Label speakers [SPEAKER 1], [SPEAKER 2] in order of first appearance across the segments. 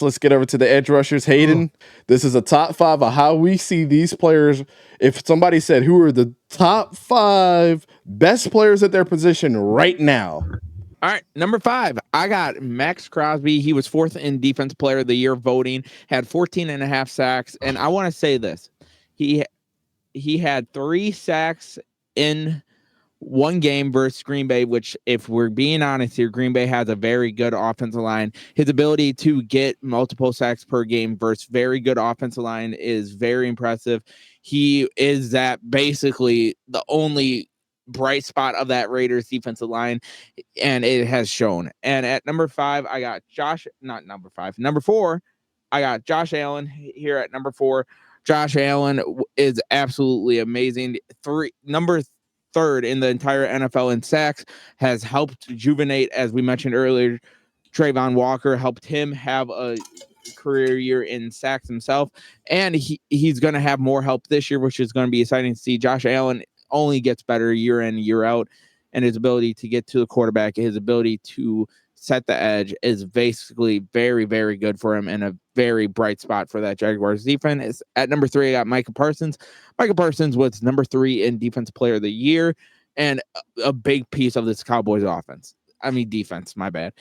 [SPEAKER 1] Let's get over to the edge rushers. Hayden, this is a top 5 of how we see these players. If somebody said who are the top 5 best players at their position right now.
[SPEAKER 2] All right, number 5, I got Max Crosby. He was 4th in Defense Player of the Year voting, had 14.5 sacks. And I want to say this. He had 3 sacks in one game versus Green Bay, which, if we're being honest here, Green Bay has a very good offensive line. His ability to get multiple sacks per game versus very good offensive line is very impressive. He is that basically the only bright spot of that Raiders defensive line, and it has shown. And at number 5, I got number 4, I got Josh Allen here at number 4. Josh Allen is absolutely amazing. Number 3rd in the entire NFL in sacks, has helped rejuvenate, as we mentioned earlier. Trayvon Walker helped him have a career year in sacks himself, and he's going to have more help this year, which is going to be exciting to see. Josh Allen only gets better year in, year out, and his ability to get to the quarterback, his ability to set the edge is basically very, very good for him, and a very bright spot for that Jaguars defense. At number 3, I got Micah Parsons. Micah Parsons was number 3 in Defensive Player of the Year, and a big piece of this Cowboys offense. I mean, defense, my bad.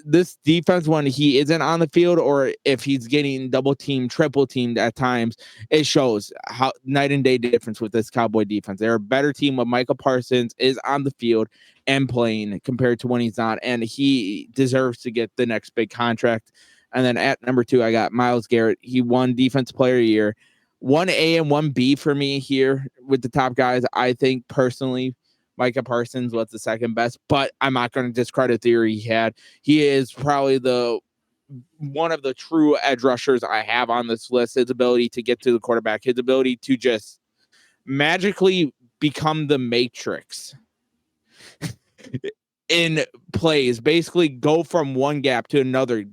[SPEAKER 2] This defense, when he isn't on the field, or if he's getting double teamed, triple teamed at times, it shows how night and day difference with this Cowboy defense. They're a better team when Micah Parsons is on the field and playing compared to when he's not, and he deserves to get the next big contract. And then at number 2, I got Myles Garrett. He won Defensive Player of the Year. 1A and 1B for me here with the top guys. I think personally, Micah Parsons was the second best, but I'm not going to discredit the year he had. He is probably one of the true edge rushers I have on this list. His ability to get to the quarterback, his ability to just magically become the Matrix in plays, basically go from one gap to another.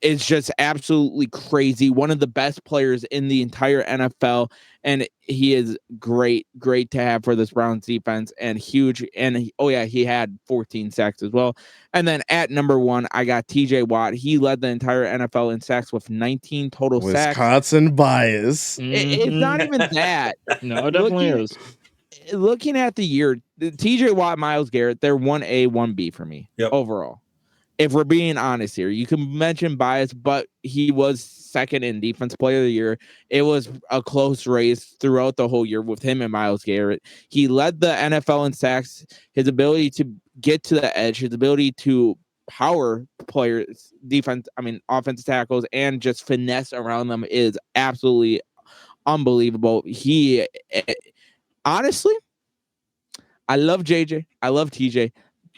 [SPEAKER 2] It's just absolutely crazy. One of the best players in the entire NFL, and he is great to have for this Browns defense, and huge. And he had 14 sacks as well. And then at number 1, I got TJ Watt. He led the entire NFL in sacks with 19 total sacks.
[SPEAKER 1] Wisconsin bias.
[SPEAKER 2] It's not even that.
[SPEAKER 3] No, it definitely is.
[SPEAKER 2] Looking at the year, TJ Watt, Myles Garrett, they're 1A, 1B for me overall. If we're being honest here, you can mention bias, but he was 2nd in Defense Player of the Year. It was a close race throughout the whole year with him and Myles Garrett. He led the NFL in sacks. His ability to get to the edge, his ability to power players, offensive tackles, and just finesse around them is absolutely unbelievable. Honestly, I love JJ. I love TJ.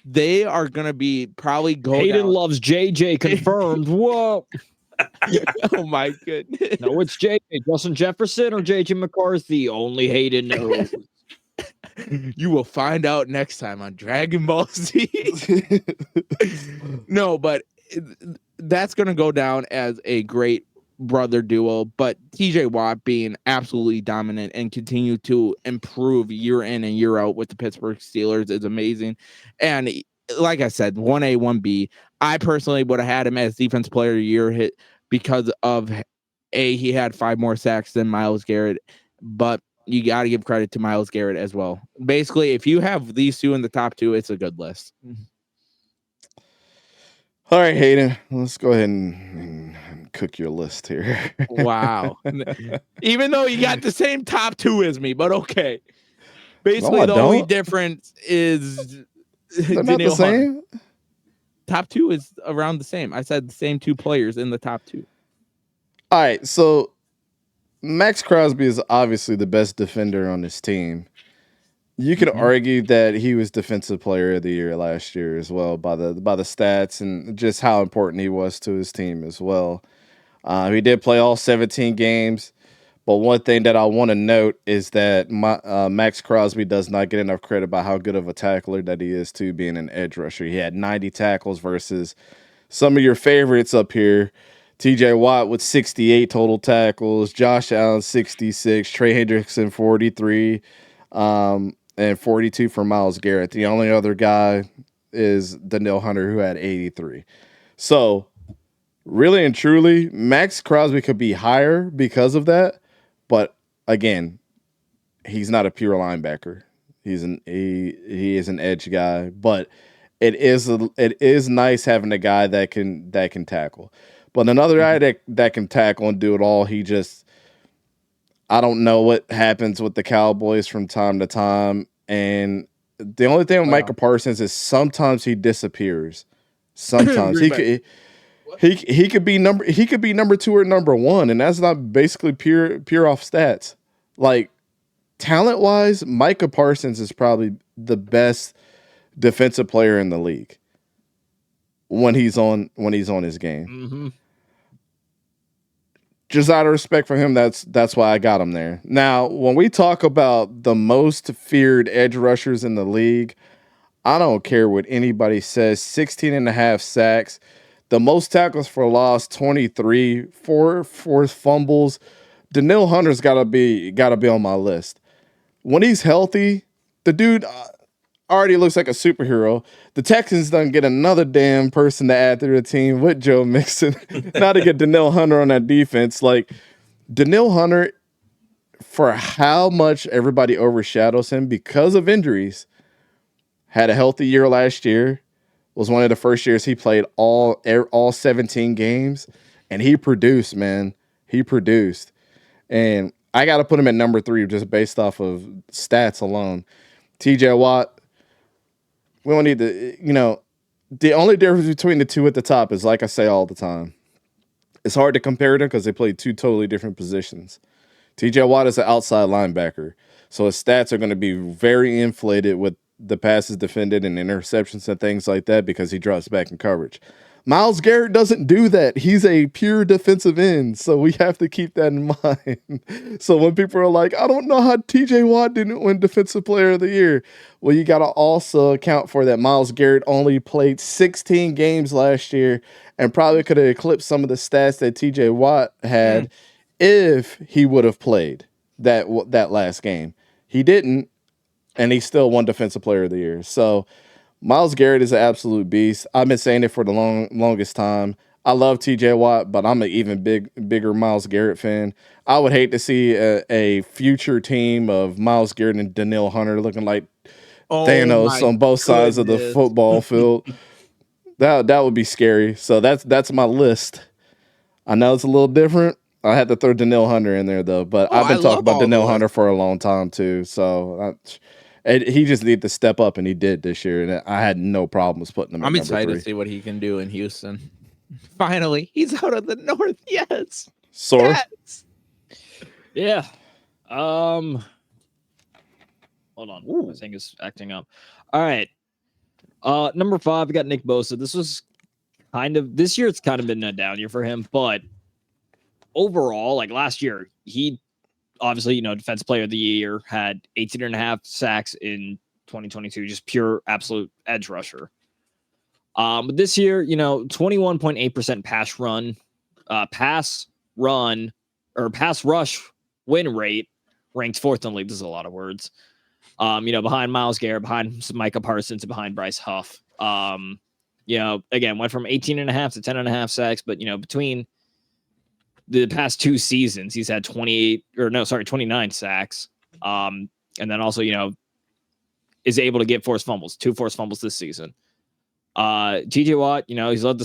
[SPEAKER 2] They are going to be probably going.
[SPEAKER 3] Hayden loves JJ, confirmed. Whoa.
[SPEAKER 2] Oh, my goodness.
[SPEAKER 3] No, it's JJ. Justin Jefferson or JJ McCarthy? Only Hayden knows.
[SPEAKER 2] You will find out next time on Dragon Ball Z. No, but that's going to go down as a great brother duo, but TJ Watt being absolutely dominant and continue to improve year in and year out with the Pittsburgh Steelers is amazing. And like I said, 1A, 1B. I personally would have had him as Defense Player of the Year hit because of he had 5 more sacks than Myles Garrett, but you got to give credit to Myles Garrett as well. Basically, if you have these two in the top 2, it's a good list.
[SPEAKER 1] All right, Hayden, let's go ahead and cook your list here.
[SPEAKER 2] Wow. Even though you got the same top 2 as me, but okay. Basically, the only difference is
[SPEAKER 1] they're not the same.
[SPEAKER 2] Top 2 is around the same. I said the same 2 players in the top 2.
[SPEAKER 1] All right, so Max Crosby is obviously the best defender on this team. You could argue that he was Defensive Player of the Year last year as well by the stats and just how important he was to his team as well. He did play all 17 games, but one thing that I want to note is that Max Crosby does not get enough credit by how good of a tackler that he is to being an edge rusher. He had 90 tackles versus some of your favorites up here. TJ Watt with 68 total tackles, Josh Allen 66, Trey Hendrickson 43, and 42 for Myles Garrett. The only other guy is Danielle Hunter, who had 83. So really and truly, Max Crosby could be higher because of that. But again, he's not a pure linebacker. He is an edge guy. But it is nice having a guy that can tackle. But another guy that can tackle and do it all, I don't know what happens with the Cowboys from time to time. And the only thing with Micah Parsons is sometimes he disappears. Sometimes he could be number 2 or number 1, and that's not basically pure off stats. Like talent wise, Micah Parsons is probably the best defensive player in the league when he's on his game.
[SPEAKER 3] Mm-hmm.
[SPEAKER 1] Just out of respect for him, that's why I got him there. Now, when we talk about the most feared edge rushers in the league, I don't care what anybody says. 16.5 sacks, the most tackles for loss, 23, 4 forced fumbles. Danielle Hunter's gotta be on my list. When he's healthy, the dude already looks like a superhero. The Texans done get another damn person to add to their team with Joe Mixon. Now to get Danielle Hunter on that defense. Like, Danielle Hunter, for how much everybody overshadows him because of injuries, had a healthy year last year. Was one of the first years he played all 17 games, and he produced, man. He produced. And I got to put him at number 3 just based off of stats alone. TJ Watt, we don't need to, the only difference between the two at the top is, like I say all the time, it's hard to compare them because they play 2 totally different positions. TJ Watt is an outside linebacker, so his stats are going to be very inflated with the passes defended and interceptions and things like that because he drops back in coverage. Myles Garrett doesn't do that. He's a pure defensive end, so we have to keep that in mind. So when people are like, I don't know how TJ Watt didn't win Defensive Player of the Year, well, you got to also account for that Myles Garrett only played 16 games last year and probably could have eclipsed some of the stats that TJ Watt had if he would have played that last game. He didn't, and he still won Defensive Player of the Year. So Myles Garrett is an absolute beast. I've been saying it for the longest time. I love TJ Watt, but I'm an even bigger Myles Garrett fan. I would hate to see a future team of Myles Garrett and Danielle Hunter looking like Thanos on both sides of the football field. That would be scary. So that's my list. I know it's a little different. I had to throw Danielle Hunter in there though, but I've been talking about Danielle Hunter for a long time too. So he just needed to step up, and he did this year, and I had no problems putting him.
[SPEAKER 2] I'm excited to see what he can do in Houston. Finally, he's out of the North. Yes.
[SPEAKER 1] Sore.
[SPEAKER 2] Yes.
[SPEAKER 3] Yeah. Hold on. My thing is acting up. All right. Number 5, we got Nick Bosa. This year it's kind of been a down year for him, but overall, like last year, he obviously, Defensive Player of the Year, had 18.5 sacks in 2022, just pure absolute edge rusher. But this year, 21.8% pass rush win rate, ranked 4th in the league. This is a lot of words. Behind Myles Garrett, behind Micah Parsons, and behind Bryce Huff. Again, went from 18.5 to 10.5 sacks, but between the past 2 seasons, he's had 29 sacks. And then also, is able to get forced fumbles, 2 forced fumbles this season. TJ Watt, he's led the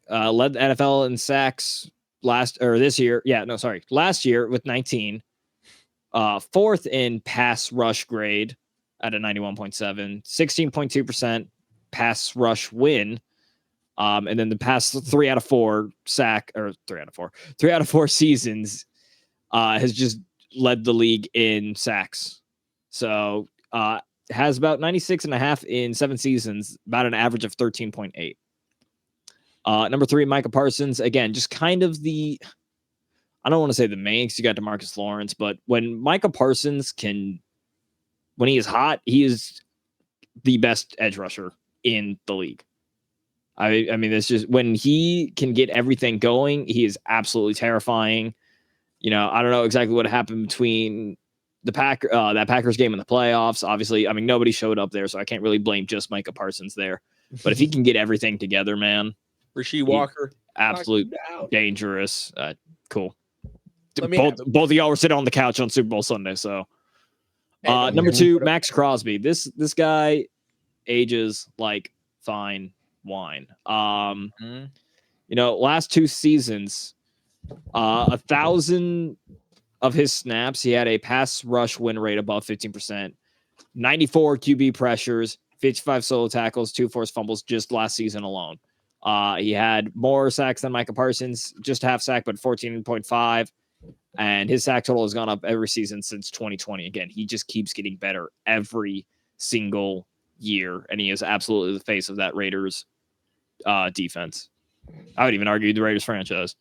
[SPEAKER 3] NFL in sacks last year with 19. 4th in pass rush grade at a 91.7, 16.2% pass rush win. And then the past 3 out of 4 seasons has just led the league in sacks. So has about 96.5 in 7 seasons, about an average of 13.8. Number 3, Micah Parsons. Again, just kind of I don't want to say the main, because you got DeMarcus Lawrence, but when Micah Parsons when he is hot, he is the best edge rusher in the league. I mean, it's just when he can get everything going, he is absolutely terrifying. I don't know exactly what happened between that Packers game in the playoffs. Obviously, I mean, nobody showed up there, so I can't really blame just Micah Parsons there. But if he can get everything together, man.
[SPEAKER 2] Rasheed Walker.
[SPEAKER 3] absolute dangerous. Cool.
[SPEAKER 2] Let me
[SPEAKER 3] Both of y'all were sitting on the couch on Super Bowl Sunday. So, number 2, Max Crosby. This guy ages like fine wine. Last 2 seasons, 1,000 of his snaps, he had a pass rush win rate above 15%, 94 QB pressures, 55 solo tackles, 2 forced fumbles just last season alone. He had more sacks than Micah Parsons, just half sack, but 14.5. And his sack total has gone up every season since 2020. Again, he just keeps getting better every single year, and he is absolutely the face of that Raiders defense. I would even argue the Raiders franchise.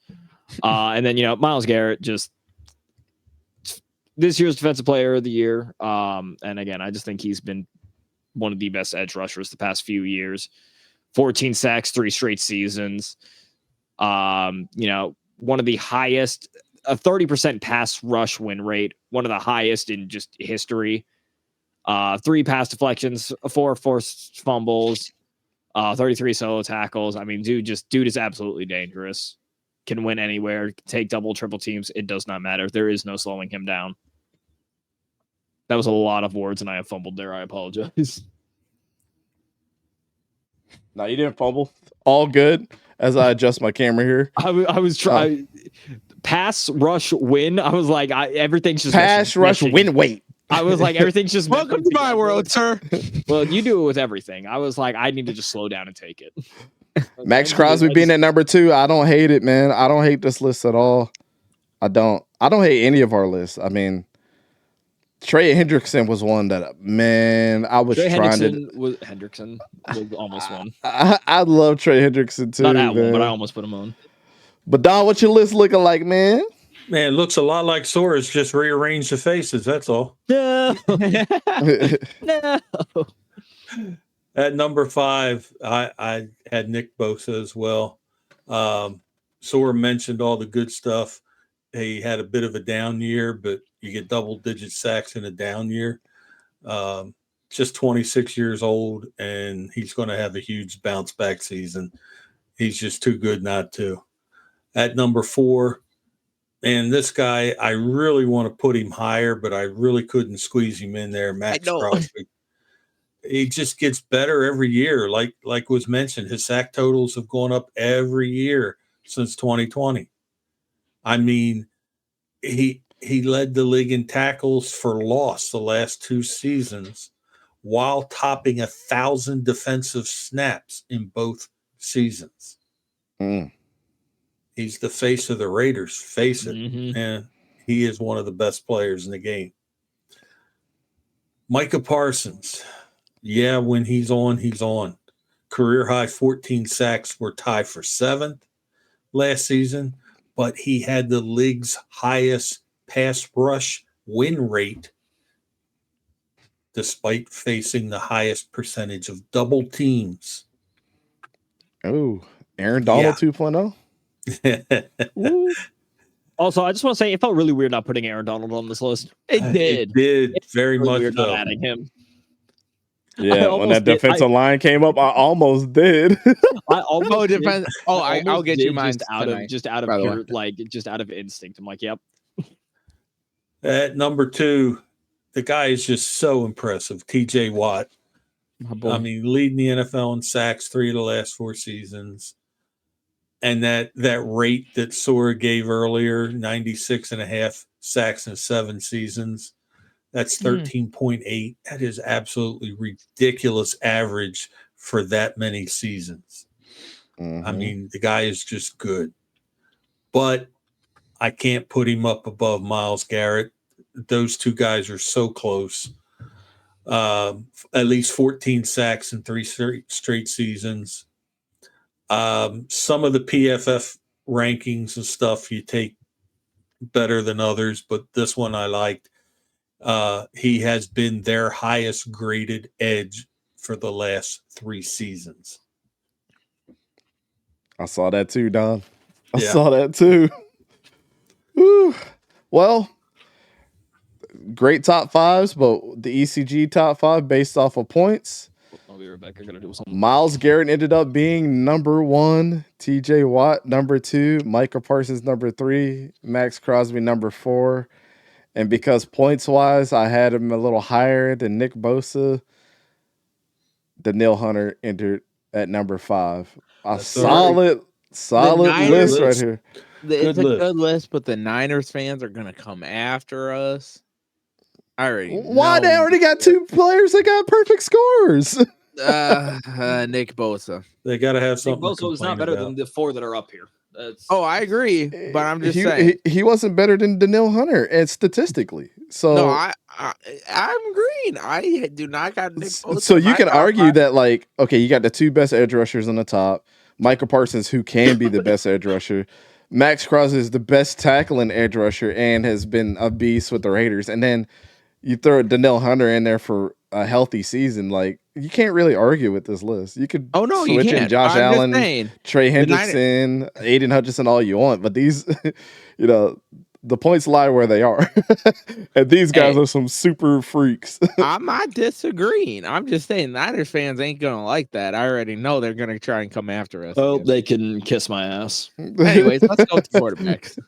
[SPEAKER 3] And then, Myles Garrett, just this year's Defensive Player of the Year. And again, I just think he's been one of the best edge rushers the past few years. 14 sacks, 3 straight seasons. One of the highest, a 30% pass rush win rate, one of the highest in just history. 3 pass deflections, 4 forced fumbles, 33 solo tackles. I mean, dude is absolutely dangerous. Can win anywhere, take double, triple teams. It does not matter. There is no slowing him down. That was a lot of words, and I have fumbled there. I apologize.
[SPEAKER 1] No, you didn't fumble. All good. As I adjust my camera here,
[SPEAKER 3] I was trying. Pass rush win. I was like, everything's just
[SPEAKER 1] pass rush win weight.
[SPEAKER 3] I was like, everything's just
[SPEAKER 2] welcome to my world, sir.
[SPEAKER 3] Well, you do it with everything. I was like, I need to just slow down and take it.
[SPEAKER 1] Max Crosby being at number 2, I don't hate it, man. I don't hate this list at all. I don't hate any of our lists. I mean, Trey Hendrickson was one that, man, I was
[SPEAKER 3] Hendrickson was almost one.
[SPEAKER 1] I love Trey Hendrickson too.
[SPEAKER 3] Not that one, but I almost put him on.
[SPEAKER 1] But Don, what's your list looking like, man?
[SPEAKER 4] Man, it looks a lot like Sora's, just rearranged the faces. That's all.
[SPEAKER 3] No. No.
[SPEAKER 4] At number 5, I had Nick Bosa as well. Sora mentioned all the good stuff. He had a bit of a down year, but you get double-digit sacks in a down year. Just 26 years old, and he's going to have a huge bounce-back season. He's just too good not to. At number 4, and this guy, I really want to put him higher, but I really couldn't squeeze him in there. Max Crosby. He just gets better every year. Like was mentioned, his sack totals have gone up every year since 2020. I mean, he led the league in tackles for loss the last 2 seasons while topping 1,000 defensive snaps in both seasons. He's the face of the Raiders. Face it.
[SPEAKER 3] Mm-hmm.
[SPEAKER 4] And he is one of the best players in the game. Micah Parsons. Yeah, when he's on, he's on. Career high 14 sacks, were tied for 7th last season, but he had the league's highest pass rush win rate despite facing the highest percentage of double teams.
[SPEAKER 1] Oh, Aaron Donald 2.0.
[SPEAKER 3] Also, I just want to say it felt really weird not putting Aaron Donald on this list.
[SPEAKER 4] It did very
[SPEAKER 3] really
[SPEAKER 4] much
[SPEAKER 3] weird
[SPEAKER 4] so.
[SPEAKER 3] not adding him.
[SPEAKER 1] Yeah, when that defensive line came up, I almost did.
[SPEAKER 3] I almost did.
[SPEAKER 2] I'll get you mine
[SPEAKER 3] just out of pure, just out of instinct. I'm like, yep.
[SPEAKER 4] At number 2, the guy is just so impressive. TJ Watt. I mean, leading the NFL in sacks 3 of the last 4 seasons. And that rate that Sora gave earlier, 96.5 sacks in 7 seasons, that's 13.8. That is absolutely ridiculous average for that many seasons. I mean, the guy is just good. But I can't put him up above Myles Garrett. Those 2 guys are so close. At least 14 sacks in 3 straight seasons. Some of the PFF rankings and stuff you take better than others, but this one I liked. He has been their highest graded edge for the last 3 seasons.
[SPEAKER 1] I saw that too, Don. I saw that too. Woo. Well, great top 5s, but the ECG top 5 based off of points.
[SPEAKER 3] be right back. I gotta do something.
[SPEAKER 1] Myles Garrett ended up being number 1, TJ Watt number 2, Micah Parsons number 3, Max Crosby number 4. And because points wise, I had him a little higher than Nick Bosa, Danielle Hunter entered at number 5. A solid list right here.
[SPEAKER 2] It's a good list, but the Niners fans are gonna come after us. I already
[SPEAKER 1] Why
[SPEAKER 2] know.
[SPEAKER 1] they already got 2 players that got perfect scores?
[SPEAKER 2] Nick Bosa.
[SPEAKER 4] They got to have something.
[SPEAKER 3] Nick Bosa is not better than the 4 that are up here.
[SPEAKER 2] Oh, I agree, but I'm just saying
[SPEAKER 1] he wasn't better than Danielle Hunter, and statistically. So
[SPEAKER 2] no, I'm agreeing. I do not got Nick Bosa.
[SPEAKER 1] So you can argue that, like, okay, you got the 2 best edge rushers on the top. Micah Parsons, who can be the best edge rusher. Max Crosby is the best tackling edge rusher and has been a beast with the Raiders. And then you throw Danielle Hunter in there for a healthy season. Like, you can't really argue with this list. You could switch in Josh Allen, Trey Hendrickson, Aiden Hutchinson all you want. But these, the points lie where they are. And these guys are some super freaks.
[SPEAKER 2] I'm not disagreeing. I'm just saying Niners fans ain't going to like that. I already know they're going to try and come after us.
[SPEAKER 3] Oh, they can kiss my ass.
[SPEAKER 2] Anyways, let's go to quarterbacks.